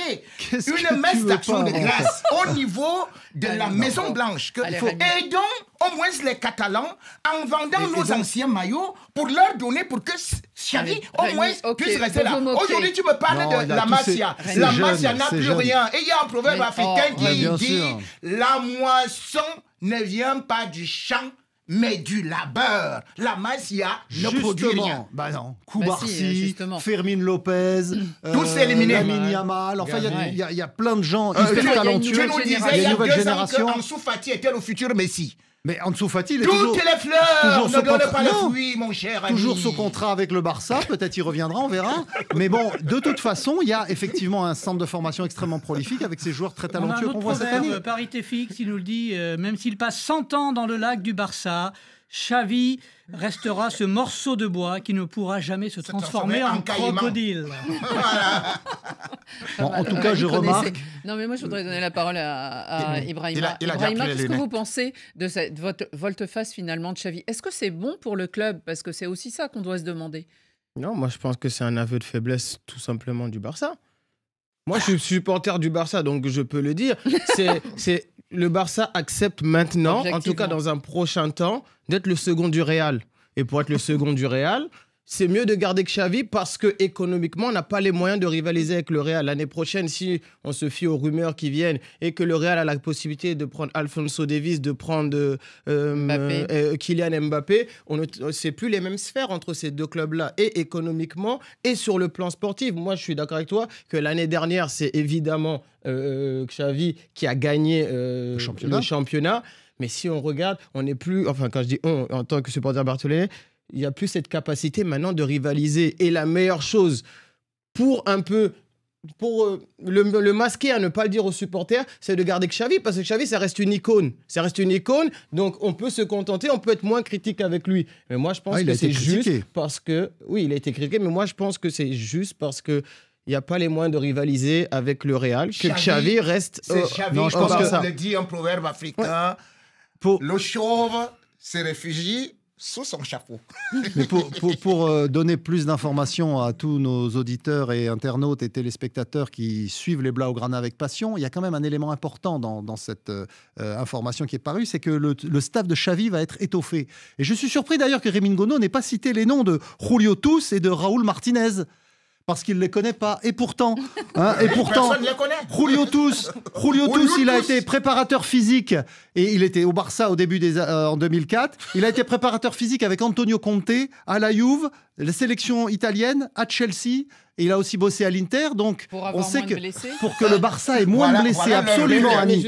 une messe d'action de grâce au niveau de la Maison Blanche. Aidons au moins les Catalans en vendant nos anciens maillots pour leur donner, pour que Xavi, au moins, puisse rester là. Aujourd'hui, tu me parles de la Masia. La Masia n'a plus rien. Et il y a un proverbe africain qui dit « La moisson ne vient pas du champ, mais du labeur. » La Masia ne produit rien. Bah non. Koubarsi, Fermín Lopez, tous éliminés. Lamine Yamal. Enfin, il y a plein de gens hyper talentueux. Tu nous disais il y a 2 ans qu'Ansu Fati était le futur Messi. Mais Ansu Fati, il est toutes les fleurs, ne donne pas les fruits, mon cher ami. Toujours sous contrat avec le Barça, peut-être il reviendra, on verra. Mais bon, de toute façon, il y a effectivement un centre de formation extrêmement prolifique avec ces joueurs très talentueux qu'on voit cette année. Parité fixe, il nous le dit, même s'il passe 100 ans dans le lac du Barça, Xavi restera ce morceau de bois qui ne pourra jamais se transformer en crocodile. Voilà. Bon, en tout cas, je remarque... Non, mais moi, je voudrais donner la parole à Ibrahima. Ibrahima, qu'est-ce que vous pensez de cette volte-face finalement de Xavi? Est-ce que c'est bon pour le club? Parce que c'est aussi ça qu'on doit se demander. Non, moi, je pense que c'est un aveu de faiblesse tout simplement du Barça. Moi, je suis supporter du Barça, donc je peux le dire. Le Barça accepte maintenant, en tout cas dans un prochain temps, d'être le second du Real. Et pour être le second du Real, c'est mieux de garder que Xavi parce que économiquement, on n'a pas les moyens de rivaliser avec le Real. L'année prochaine, si on se fie aux rumeurs qui viennent et que le Real a la possibilité de prendre Alphonso Davies, de prendre Kylian Mbappé, c'est plus les mêmes sphères entre ces deux clubs-là, et économiquement et sur le plan sportif. Moi, je suis d'accord avec toi que l'année dernière, c'est évidemment Xavi qui a gagné le championnat. Mais si on regarde, on n'est plus, enfin quand je dis on, en tant que supporter barcelonais, il n'y a plus cette capacité maintenant de rivaliser. Et la meilleure chose pour le masquer, à ne pas le dire aux supporters, c'est de garder que Xavi, parce que Xavi, ça reste une icône. Ça reste une icône, donc on peut se contenter, on peut être moins critique avec lui. Mais moi, je pense que c'est juste parce que... Oui, il a été critiqué, mais moi, je pense que c'est juste parce que il n'y a pas les moyens de rivaliser avec le Real, que Xavi reste... C'est Xavi, je pense que ça le dit un proverbe africain. Ouais. Le chauve se réfugie sous son chapeau. Mais pour donner plus d'informations à tous nos auditeurs et internautes et téléspectateurs qui suivent les Blaugrana avec passion, il y a quand même un élément important dans cette information qui est parue, c'est que le staff de Xavi va être étoffé. Et je suis surpris d'ailleurs que Rémi Ngono n'ait pas cité les noms de Julio Tous et de Raúl Martinez. parce qu'il ne les connaît pas. Et pourtant, Personne ne les connaît. Julio Tous, il a été préparateur physique et il était au Barça au début en 2004. Il a été préparateur physique avec Antonio Conte à la Juve, la sélection italienne, à Chelsea. Et il a aussi bossé à l'Inter, donc on sait que pour que le Barça ait moins de blessés, absolument, Annie.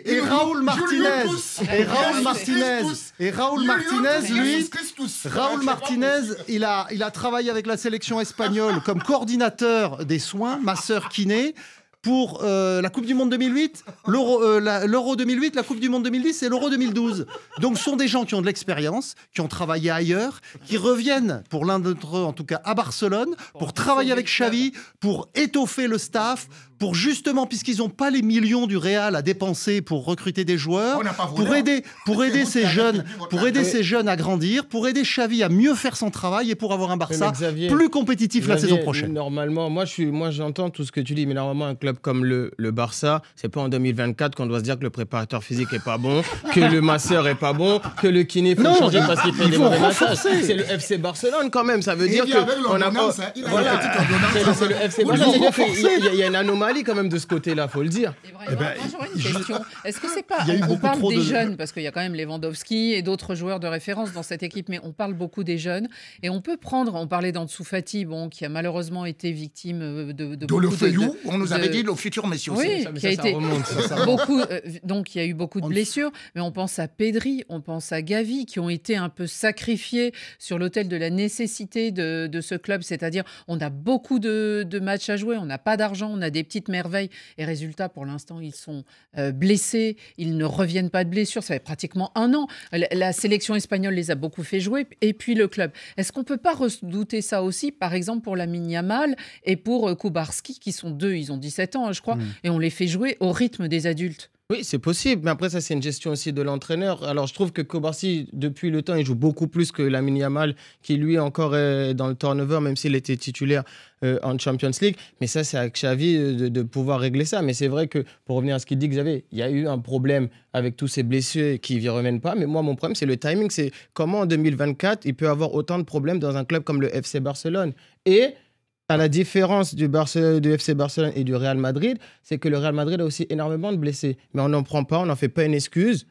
Et Raúl Martinez, il a travaillé avec la sélection espagnole comme coordinateur des soins, masseur kiné, pour la Coupe du Monde 2008, l'Euro 2008, la Coupe du Monde 2010 et l'Euro 2012. Donc, ce sont des gens qui ont de l'expérience, qui ont travaillé ailleurs, qui reviennent, pour l'un d'entre eux en tout cas, à Barcelone, pour travailler avec Xavi, pour étoffer le staff, pour justement, puisqu'ils n'ont pas les millions du Real à dépenser pour recruter des joueurs, pour aider ces jeunes à grandir, pour aider Xavi à mieux faire son travail et pour avoir un Barça plus compétitif la saison prochaine. Normalement, moi j'entends tout ce que tu dis, mais normalement un club comme le Barça, c'est pas en 2024 qu'on doit se dire que le préparateur physique est pas bon, que le masseur est pas bon, que le kiné faut changer parce qu'il fait des mauvais massages. C'est le FC Barcelone quand même, ça veut dire que on a pas. Voilà, c'est le FC Barcelone. Il y a une anomalie quand même de ce côté-là, faut le dire. Moi j'aurais une question. Est-ce que c'est pas on parle des jeunes parce qu'il y a quand même Lewandowski et d'autres joueurs de référence dans cette équipe, mais on parle beaucoup des jeunes et on parlait d'Ansu Fati, qui a malheureusement été victime de on nous avait dit le futur Messi aussi. Oui, qui a été beaucoup. Donc il y a eu beaucoup de blessures, mais on pense à Pedri, on pense à Gavi, qui ont été un peu sacrifiés sur l'autel de la nécessité de ce club, c'est-à-dire on a beaucoup de matchs à jouer, on n'a pas d'argent, on a des petites merveilles et résultat pour l'instant ils sont blessés, ils ne reviennent pas de blessure, ça fait pratiquement un an. La sélection espagnole les a beaucoup fait jouer et puis le club. Est-ce qu'on peut pas redouter ça aussi, par exemple pour Lamine Yamal et pour Kubarski qui sont deux, ils ont 17 ans je crois, et on les fait jouer au rythme des adultes? Oui, c'est possible, mais après ça c'est une gestion aussi de l'entraîneur. Alors je trouve que Kubarsi, depuis le temps, il joue beaucoup plus que Lamine Yamal, qui lui encore est dans le turnover, même s'il était titulaire en Champions League. Mais ça, c'est à Xavi de pouvoir régler ça. Mais c'est vrai que, pour revenir à ce qu'il dit Xavier, il y a eu un problème avec tous ces blessés qui ne reviennent pas. Mais moi, mon problème, c'est le timing. C'est comment en 2024, il peut avoir autant de problèmes dans un club comme le FC Barcelone. Et à la différence du FC Barcelone et du Real Madrid, c'est que le Real Madrid a aussi énormément de blessés. Mais on n'en prend pas, on n'en fait pas une excuse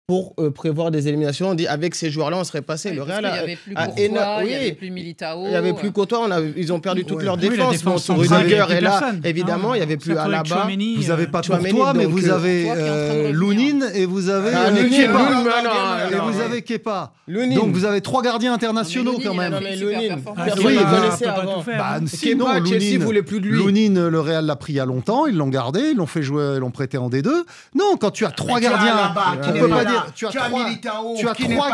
pour prévoir des éliminations. On dit avec ces joueurs-là, on serait passé. Oui, le Real il n'y avait plus Courtois, il n'y avait plus Militao. Il n'y avait plus Courtois, ils ont perdu toute leur défense. Rudiger est là, évidemment, il n'y avait plus Alaba. Vous n'avez pas Courtois, mais vous avez Lounine et vous avez Kepa. Donc vous avez 3 gardiens internationaux quand même. Sinon, Chelsea voulait plus de lui. Lounine, le Real l'a pris il y a longtemps, ils l'ont gardé, ils l'ont fait jouer, ils l'ont prêté en D2. Non, quand tu as 3 gardiens, on peut pas dire. Tu as 3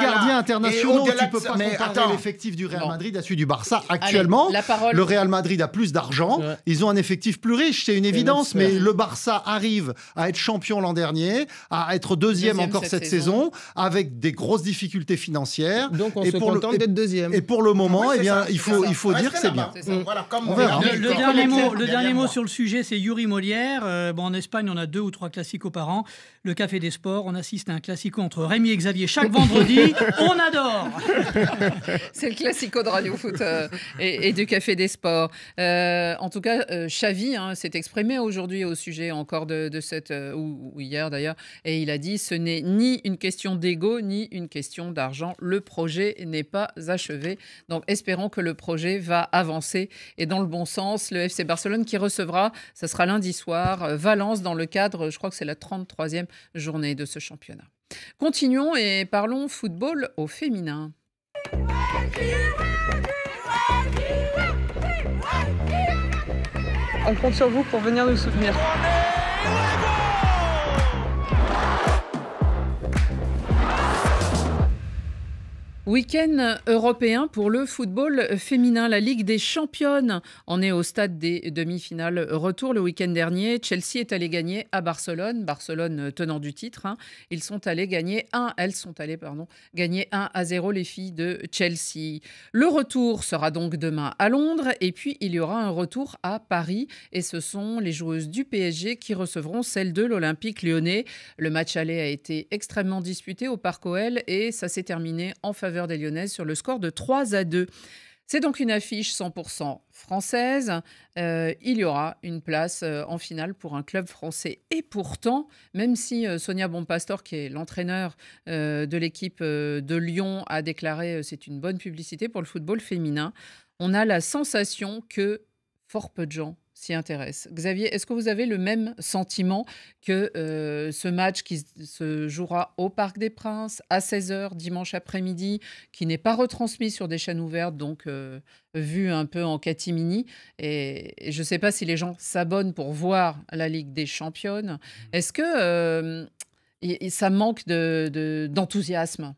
gardiens internationaux, tu ne peux pas comparer l'effectif du Real Madrid à celui du Barça actuellement. Le Real Madrid a plus d'argent, ils ont un effectif plus riche, c'est une évidence, mais le Barça arrive à être champion l'an dernier, à être deuxième encore cette saison, avec des grosses difficultés financières. Donc on se contente d'être deuxième. Et pour le moment, il faut dire que c'est bien. Le dernier mot sur le sujet, c'est Yuri Molière. En Espagne, on a 2 ou 3 classicos par an. Le Café des Sports, on assiste à un classico entre Rémi et Xavier chaque vendredi. On adore. C'est le classico de Radio Foot et du Café des Sports. En tout cas, Xavi s'est exprimé aujourd'hui au sujet encore de cette... ou hier d'ailleurs, et il a dit « Ce n'est ni une question d'ego, ni une question d'argent. Le projet n'est pas achevé. » Donc, espérons que le projet va avancer et dans le bon sens. Le FC Barcelone qui recevra, ça sera lundi soir, Valence dans le cadre, je crois que c'est la 33e journée de ce championnat. Continuons et parlons football au féminin. On compte sur vous pour venir nous soutenir. Week-end européen pour le football féminin. La Ligue des championnes en est au stade des demi-finales retour le week-end dernier. Chelsea est allé gagner à Barcelone. Barcelone tenant du titre. Elles sont allées gagner 1-0 les filles de Chelsea. Le retour sera donc demain à Londres et puis il y aura un retour à Paris et ce sont les joueuses du PSG qui recevront celles de l'Olympique Lyonnais. Le match aller a été extrêmement disputé au Parc OL et ça s'est terminé en faveur des Lyonnaises sur le score de 3-2. C'est donc une affiche 100% française. Il y aura une place en finale pour un club français. Et pourtant, même si Sonia Bonpastor, qui est l'entraîneur de l'équipe de Lyon, a déclaré c'est une bonne publicité pour le football féminin, on a la sensation que fort peu de gens s'y intéressent. Xavier, est-ce que vous avez le même sentiment que ce match qui se jouera au Parc des Princes à 16h dimanche après-midi, qui n'est pas retransmis sur des chaînes ouvertes, donc vu un peu en catimini, et je ne sais pas si les gens s'abonnent pour voir la Ligue des Championnes. Est-ce que ça manque d'enthousiasme ?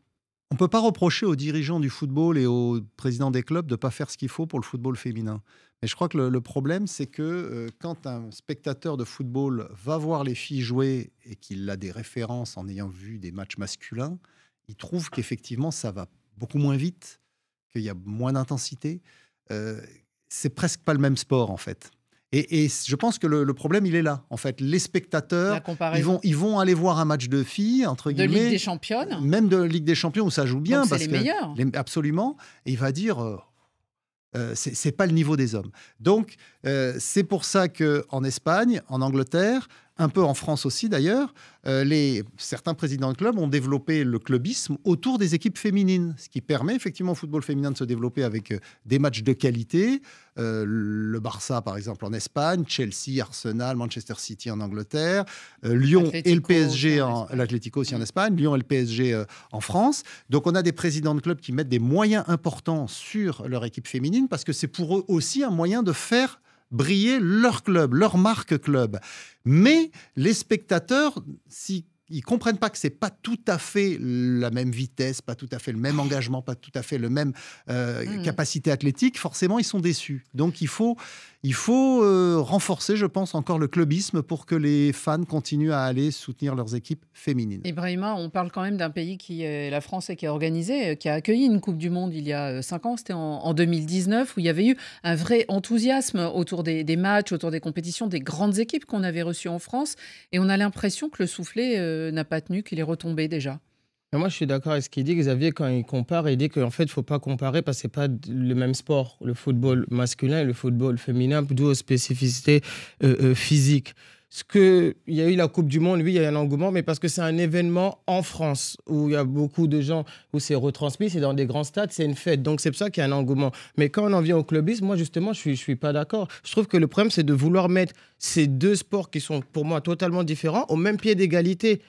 On ne peut pas reprocher aux dirigeants du football et aux présidents des clubs de ne pas faire ce qu'il faut pour le football féminin. Mais je crois que le problème, c'est que quand un spectateur de football va voir les filles jouer et qu'il a des références en ayant vu des matchs masculins, il trouve qu'effectivement, ça va beaucoup moins vite, qu'il y a moins d'intensité. C'est presque pas le même sport, en fait. Et je pense que le problème, il est là. En fait, les spectateurs, ils vont aller voir un match de filles, entre guillemets. De Ligue des Championnes. Même de Ligue des Champions, où ça joue bien. Donc parce c'est les meilleurs. Absolument. Et il va dire... c'est pas le niveau des hommes. Donc, c'est pour ça qu'en Espagne, en Angleterre, un peu en France aussi d'ailleurs, certains présidents de clubs ont développé le clubisme autour des équipes féminines, ce qui permet effectivement au football féminin de se développer avec des matchs de qualité. Le Barça, par exemple, en Espagne, Chelsea, Arsenal, Manchester City en Angleterre, Lyon et le PSG, l'Atlético aussi en Espagne, Lyon et le PSG en France. Donc, on a des présidents de clubs qui mettent des moyens importants sur leur équipe féminine parce que c'est pour eux aussi un moyen de faire briller leur club, leur marque club. Mais les spectateurs, s'ils ne comprennent pas que ce n'est pas tout à fait la même vitesse, pas tout à fait le même engagement, pas tout à fait le même capacité athlétique, forcément, ils sont déçus. Donc, il faut renforcer, je pense, encore le clubisme pour que les fans continuent à aller soutenir leurs équipes féminines. Ibrahima, on parle quand même d'un pays qui est la France et qui a organisé, qui a accueilli une Coupe du Monde il y a 5 ans, c'était en 2019, où il y avait eu un vrai enthousiasme autour des matchs, autour des compétitions, des grandes équipes qu'on avait reçues en France. Et on a l'impression que le soufflet n'a pas tenu, qu'il est retombé déjà. Moi, je suis d'accord avec ce qu'il dit, Xavier, quand il compare, il dit qu'en fait, il ne faut pas comparer parce que ce n'est pas le même sport, le football masculin et le football féminin, dû aux spécificités physiques. Il y a eu la Coupe du Monde, oui, il y a un engouement, mais parce que c'est un événement en France où il y a beaucoup de gens, où c'est retransmis, c'est dans des grands stades, c'est une fête. Donc, c'est pour ça qu'il y a un engouement. Mais quand on en vient au clubisme, moi, justement, je ne suis pas d'accord. Je trouve que le problème, c'est de vouloir mettre ces deux sports qui sont, pour moi, totalement différents au même pied d'égalité.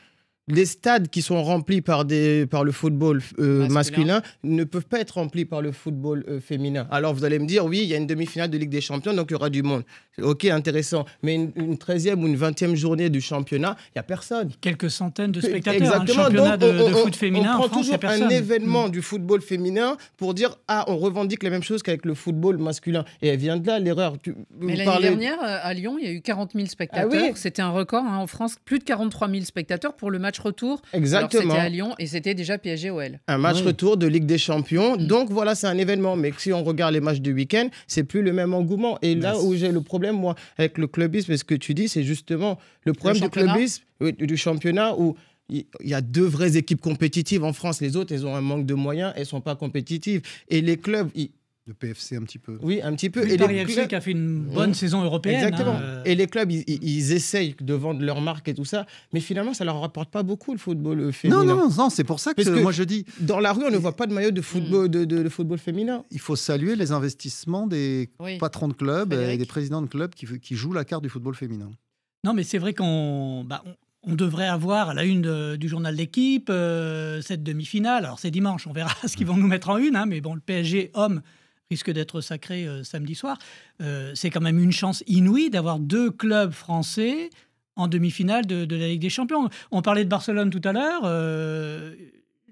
Les stades qui sont remplis par le football masculin ne peuvent pas être remplis par le football féminin. Alors, vous allez me dire, oui, il y a une demi-finale de Ligue des Champions, donc il y aura du monde. OK, intéressant. Mais une 13e ou une 20e journée du championnat, il n'y a personne. Quelques centaines de spectateurs. Exactement. Un championnat de foot féminin on en prend France, il n'y a toujours personne. un événement du football féminin pour dire, on revendique la même chose qu'avec le football masculin. Et elle vient de là, l'erreur. Mais l'année dernière, à Lyon, il y a eu 40 000 spectateurs. Ah oui. C'était un record en France. Plus de 43 000 spectateurs pour le match retour. Exactement. Alors, c'était à Lyon et c'était déjà PSG-OL. Un match retour de Ligue des Champions. Donc voilà, c'est un événement. Mais si on regarde les matchs du week-end, c'est plus le même engouement. Et là où j'ai le problème, moi, avec le clubisme, et ce que tu dis, c'est justement le problème du clubisme, du championnat où il y a deux vraies équipes compétitives en France. Les autres, elles ont un manque de moyens, elles ne sont pas compétitives. Et les clubs... Le PFC un petit peu. Oui, un petit peu. Et Paris FC qui a fait une bonne saison européenne. Exactement. Et les clubs, ils essayent de vendre leur marque et tout ça, mais finalement, ça ne leur rapporte pas beaucoup le football féminin. Non, c'est pour ça que moi je dis... Dans la rue, on ne voit pas de maillot de football, de football féminin. Il faut saluer les investissements des patrons de clubs et des présidents de clubs qui jouent la carte du football féminin. Non, mais c'est vrai qu'on devrait avoir à la une du journal L'Équipe cette demi-finale. Alors c'est dimanche, on verra ce qu'ils vont nous mettre en une, mais bon, le PSG homme risque d'être sacré samedi soir. C'est quand même une chance inouïe d'avoir deux clubs français en demi-finale de la Ligue des Champions. On parlait de Barcelone tout à l'heure,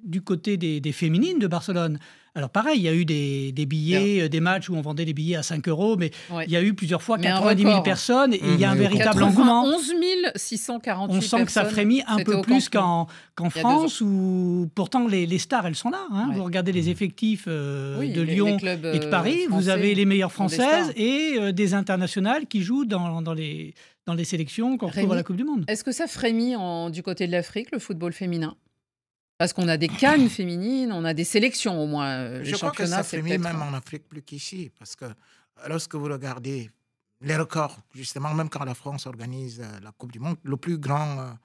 du côté des féminines de Barcelone. Alors pareil, il y a eu des billets, des matchs où on vendait des billets à 5 €, mais il y a eu plusieurs fois 90 000 personnes et il y a un véritable engouement. 11 648 On sent que ça frémit un peu plus qu'en France, où pourtant les stars, elles sont là. Vous regardez les effectifs de Lyon et de Paris, vous avez les meilleures françaises et des internationales qui jouent dans les sélections qu'on retrouve à la Coupe du Monde. Est-ce que ça frémit du côté de l'Afrique, le football féminin ? Parce qu'on a des cannes féminines, on a des sélections au moins. Je crois que ça fait mieux même en Afrique plus qu'ici. Parce que lorsque vous regardez les records, justement, même quand la France organise la Coupe du Monde, le plus grand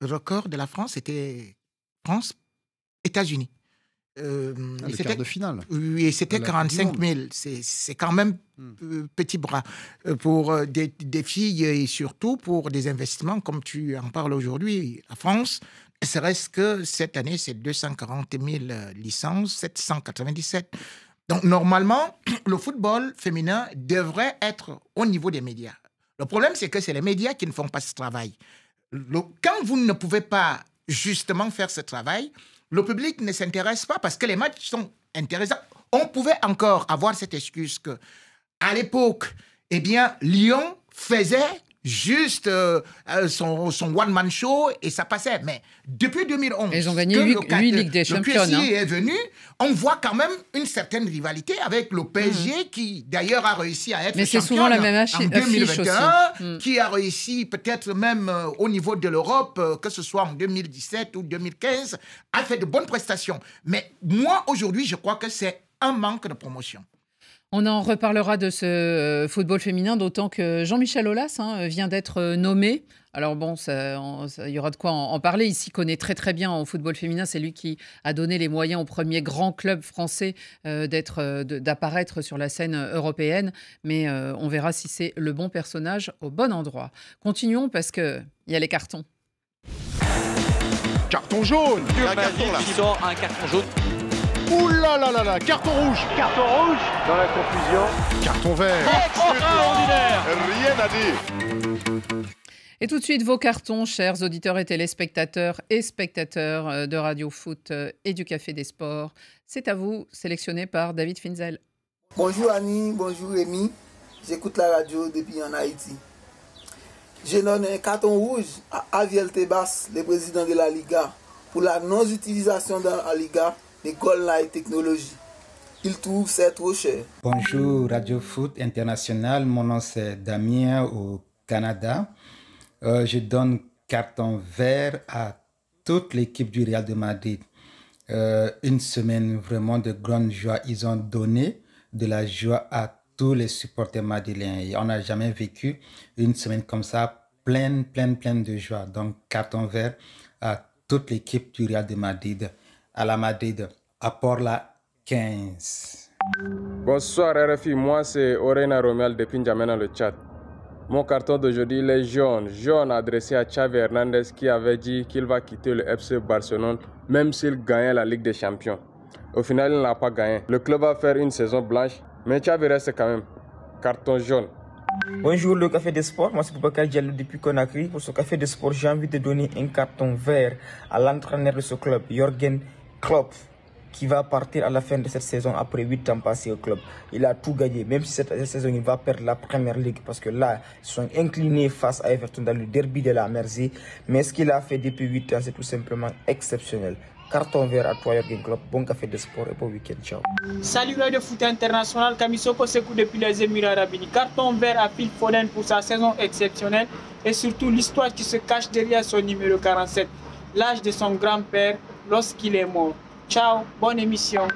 record de la France, c'était France-États-Unis. Le quart de finale. Oui, et c'était 45 000. C'est quand même petit bras pour des filles et surtout pour des investissements comme tu en parles aujourd'hui. La France, ne serait-ce que cette année, c'est 240 000 licences, 797. Donc, normalement, le football féminin devrait être au niveau des médias. Le problème, c'est que c'est les médias qui ne font pas ce travail. Quand vous ne pouvez pas justement faire ce travail, le public ne s'intéresse pas parce que les matchs sont intéressants. On pouvait encore avoir cette excuse que, à l'époque, eh bien, Lyon faisait juste son one-man show et ça passait. Mais depuis 2011, ils ont gagné 8 Ligues des Champions. Le PSG est venu, on voit quand même une certaine rivalité avec le PSG qui d'ailleurs a réussi à être champion souvent la même en 2021, qui a réussi peut-être même au niveau de l'Europe, que ce soit en 2017 ou 2015, a fait de bonnes prestations. Mais moi, aujourd'hui, je crois que c'est un manque de promotion. On en reparlera de ce football féminin, d'autant que Jean-Michel Aulas vient d'être nommé. Alors bon, il y aura de quoi en parler. Il s'y connaît très très bien en football féminin. C'est lui qui a donné les moyens au premier grand club français d'apparaître sur la scène européenne. Mais on verra si c'est le bon personnage au bon endroit. Continuons parce qu'il y a les cartons. Carton jaune. Qui sort un carton jaune. Ouh là là là là, carton rouge. Carton rouge. Dans la confusion. Carton vert. Extraordinaire. Rien à dire. Et tout de suite, vos cartons, chers auditeurs et téléspectateurs et spectateurs de Radio Foot et du Café des Sports. C'est à vous, sélectionné par David Finzel. Bonjour Annie, bonjour Rémi. J'écoute la radio depuis en Haïti. Je donne un carton rouge à Aviel Tebas, le président de la Liga, pour la non-utilisation dans la Liga des Goal Line Technologies. Il trouve c'est trop cher. Bonjour Radio Foot International, mon nom c'est Damien au Canada. Je donne carton vert à toute l'équipe du Real de Madrid. Une semaine vraiment de grande joie. Ils ont donné de la joie à tous les supporters madrilènes. Et on n'a jamais vécu une semaine comme ça, pleine de joie. Donc carton vert à toute l'équipe du Real de Madrid. À la Madrid, à Porla 15. Bonsoir RFI, moi c'est Orena Romel depuis N'Djamena le Tchad. Mon carton d'aujourd'hui il est jaune adressé à Xavi Hernandez qui avait dit qu'il va quitter le FC Barcelone même s'il gagnait la Ligue des Champions. Au final, il n'a pas gagné. Le club va faire une saison blanche, mais Xavi reste quand même. Carton jaune. Bonjour le Café des Sports, moi c'est Boubacar Diallo depuis Conakry. Pour ce Café des Sports, j'ai envie de donner un carton vert à l'entraîneur de ce club, Jürgen Klopp, qui va partir à la fin de cette saison après 8 ans passés au club. Il a tout gagné, même si cette saison il va perdre la Première Ligue parce que là, ils sont inclinés face à Everton dans le derby de la Mersey. Mais ce qu'il a fait depuis 8 ans, c'est tout simplement exceptionnel. Carton vert à toi, Jürgen Klopp. Bon Café de Sport et bon week-end. Ciao. Salut Radio Foot International, Kamisoko Sekou depuis les Émirats Arabes Unis. Carton vert à Phil Foden pour sa saison exceptionnelle et surtout l'histoire qui se cache derrière son numéro 47, l'âge de son grand-père lorsqu'il est mort. Ciao, bonne émission.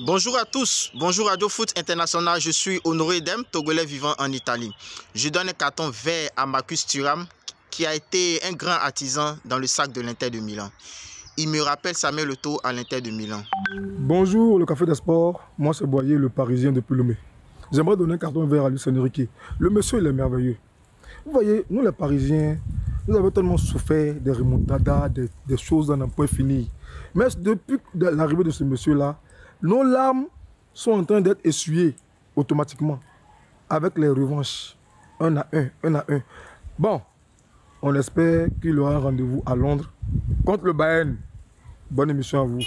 Bonjour à tous, bonjour Radio Foot International, je suis Honoré Dem, Togolais vivant en Italie. Je donne un carton vert à Marcus Thuram qui a été un grand artisan dans le sac de l'Inter de Milan. Il me rappelle Samuel Eto'o à l'Inter de Milan. Bonjour le Café des Sports, moi c'est Boyer le Parisien depuis Lomé. J'aimerais donner un carton vert à Luis Enrique. Le monsieur il est merveilleux. Vous voyez, nous les Parisiens, nous avons tellement souffert des remontadas, des choses dans un point fini. Mais depuis l'arrivée de ce monsieur-là, nos larmes sont en train d'être essuyées automatiquement avec les revanches, un à un. Bon, on espère qu'il aura un rendez-vous à Londres contre le Bayern. Bonne émission à vous.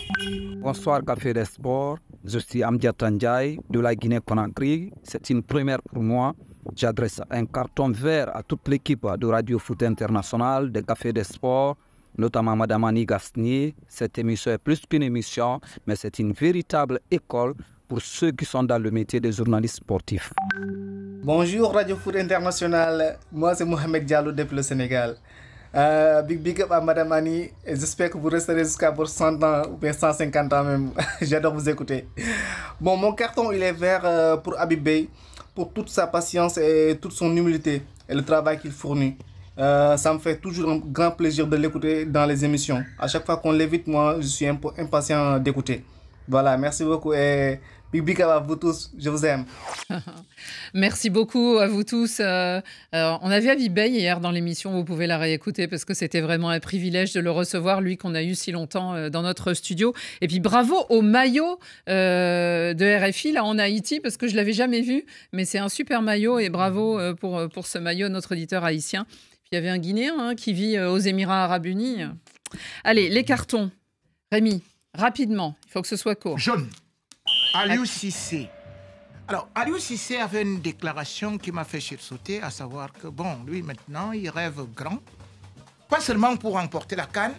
Bonsoir Café des Sports, je suis Amdia Tandjaï de la Guinée-Conakry. C'est une première pour moi. J'adresse un carton vert à toute l'équipe de Radio Foot International, de Café des Sports, notamment Madame Annie Gasnier. Cette émission est plus qu'une émission, mais c'est une véritable école pour ceux qui sont dans le métier de journaliste sportif. Bonjour Radio Foot International, moi c'est Mohamed Diallo depuis le Sénégal. Big up à Madame Annie. Et j'espère que vous resterez jusqu'à pour 100 ans ou bien 150 ans même. J'adore vous écouter. Bon, mon carton, il est vert pour Habib Beye, pour toute sa patience et toute son humilité et le travail qu'il fournit. Ça me fait toujours un grand plaisir de l'écouter dans les émissions. À chaque fois qu'on l'évite, moi, je suis impatient d'écouter. Voilà, merci beaucoup et big up à vous tous, je vous aime. Merci beaucoup à vous tous. On a vu Habib Beye hier dans l'émission, vous pouvez la réécouter parce que c'était vraiment un privilège de le recevoir, lui qu'on a eu si longtemps dans notre studio. Et puis bravo au maillot de RFI là en Haïti parce que je ne l'avais jamais vu, mais c'est un super maillot et bravo pour ce maillot, notre auditeur haïtien. Puis il y avait un Guinéen qui vit aux Émirats Arabes Unis. Allez, les cartons. Rémi, rapidement, il faut que ce soit court. Jaune. Aliou Cissé. Alors, Aliou Cissé avait une déclaration qui m'a fait sursauter, à savoir que, bon, lui, maintenant, il rêve grand. Pas seulement pour remporter la CAN,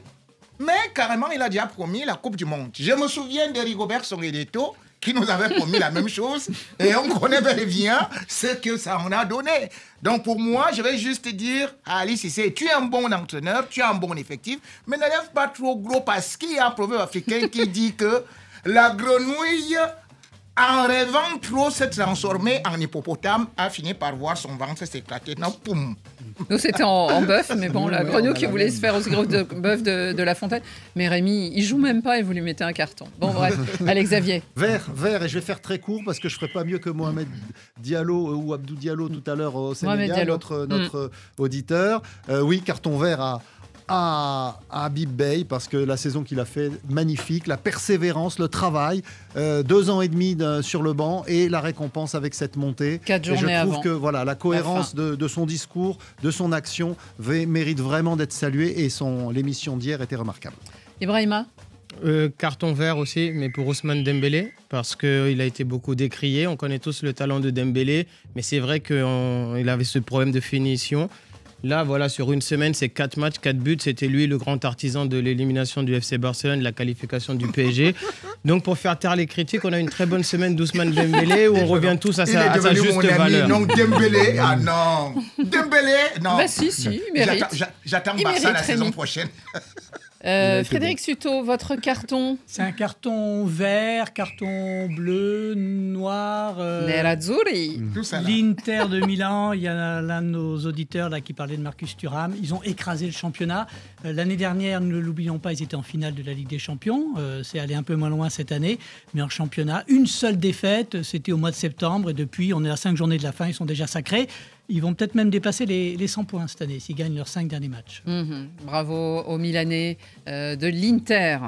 mais carrément, il a déjà promis la Coupe du Monde. Je me souviens de Rigobert Songuedeto, qui nous avait promis la même chose, et on connaît bel et bien ce que ça en a donné. Donc, pour moi, je vais juste dire à Ali Cissé, tu es un bon entraîneur, tu as un bon effectif, mais ne lève pas trop gros parce qu'il y a un proverbe africain qui dit que la grenouille, en rêvant trop, s'est transformée en hippopotame, a fini par voir son ventre s'éclater. Non, poum. Nous, c'était en bœuf, mais bon, la grenouille qui voulait se faire aussi gros de bœuf de La Fontaine. Mais Rémi, il joue même pas et vous lui mettez un carton. Bon, bref. Allez, Xavier. Vert, et je vais faire très court parce que je ne ferai pas mieux que Mohamed Diallo ou Abdou Diallo tout à l'heure au Sénégal, notre auditeur. Oui, carton vert à Habib Beye parce que la saison qu'il a fait, magnifique, la persévérance, le travail, 2 ans et demi sur le banc et la récompense avec cette montée. 4 journées avant. Je trouve que voilà, la cohérence de son discours, de son action mérite vraiment d'être saluée et l'émission d'hier était remarquable. Ibrahima. Carton vert aussi, mais pour Ousmane Dembélé, parce qu'il a été beaucoup décrié. On connaît tous le talent de Dembélé, mais c'est vrai qu'il avait ce problème de finition. Là, voilà, sur une semaine, c'est 4 matchs, 4 buts. C'était lui le grand artisan de l'élimination du FC Barcelone, de la qualification du PSG. Donc, pour faire taire les critiques, on a une très bonne semaine d'Ousmane Dembélé où on revient tous à sa juste valeur. Non, Dembélé, ah non. Dembélé, non. Bah si, il mérite. J'attends Barça la saison prochaine. Frédéric Suto, votre carton? C'est un carton vert, carton bleu, noir. Nerazzurri. L'Inter de Milan, il y a l'un de nos auditeurs là, qui parlait de Marcus Thuram. Ils ont écrasé le championnat. L'année dernière, ne l'oublions pas, ils étaient en finale de la Ligue des Champions. C'est allé un peu moins loin cette année. Mais en championnat, une seule défaite, c'était au mois de septembre. Et depuis, on est à 5 journées de la fin, ils sont déjà sacrés. Ils vont peut-être même dépasser les 100 points cette année s'ils gagnent leurs 5 derniers matchs. Bravo aux Milanais de l'Inter.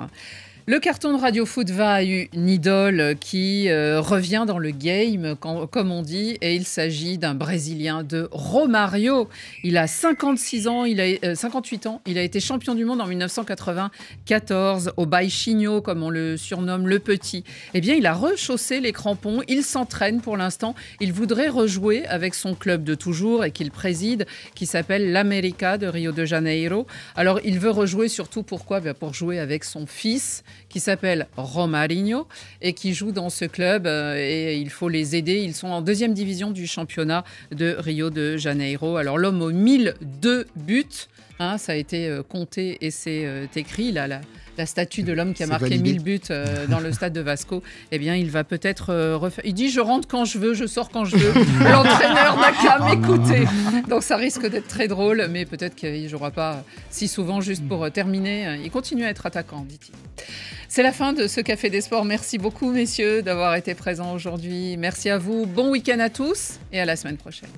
Le carton de Radio Foot va à une idole qui revient dans le game, comme on dit, et il s'agit d'un Brésilien de Romario. Il a 58 ans, il a été champion du monde en 1994 au Baixinho, comme on le surnomme, le petit. Eh bien, il a rechaussé les crampons, il s'entraîne pour l'instant. Il voudrait rejouer avec son club de toujours et qu'il préside, qui s'appelle l'América de Rio de Janeiro. Alors, il veut rejouer surtout pourquoi ? Pour jouer avec son fils, qui s'appelle Romarinho et qui joue dans ce club et il faut les aider. Ils sont en 2e division du championnat de Rio de Janeiro. Alors l'homme aux 1002 buts, ça a été compté et c'est écrit là. La statue de l'homme qui a marqué 1000 buts dans le stade de Vasco, eh bien, il va peut-être refaire. Il dit, je rentre quand je veux, je sors quand je veux. L'entraîneur n'a qu'à m'écouter. Donc, ça risque d'être très drôle, mais peut-être qu'il ne jouera pas si souvent. Juste pour terminer, il continue à être attaquant, dit-il. C'est la fin de ce Café des Sports. Merci beaucoup, messieurs, d'avoir été présents aujourd'hui. Merci à vous. Bon week-end à tous et à la semaine prochaine.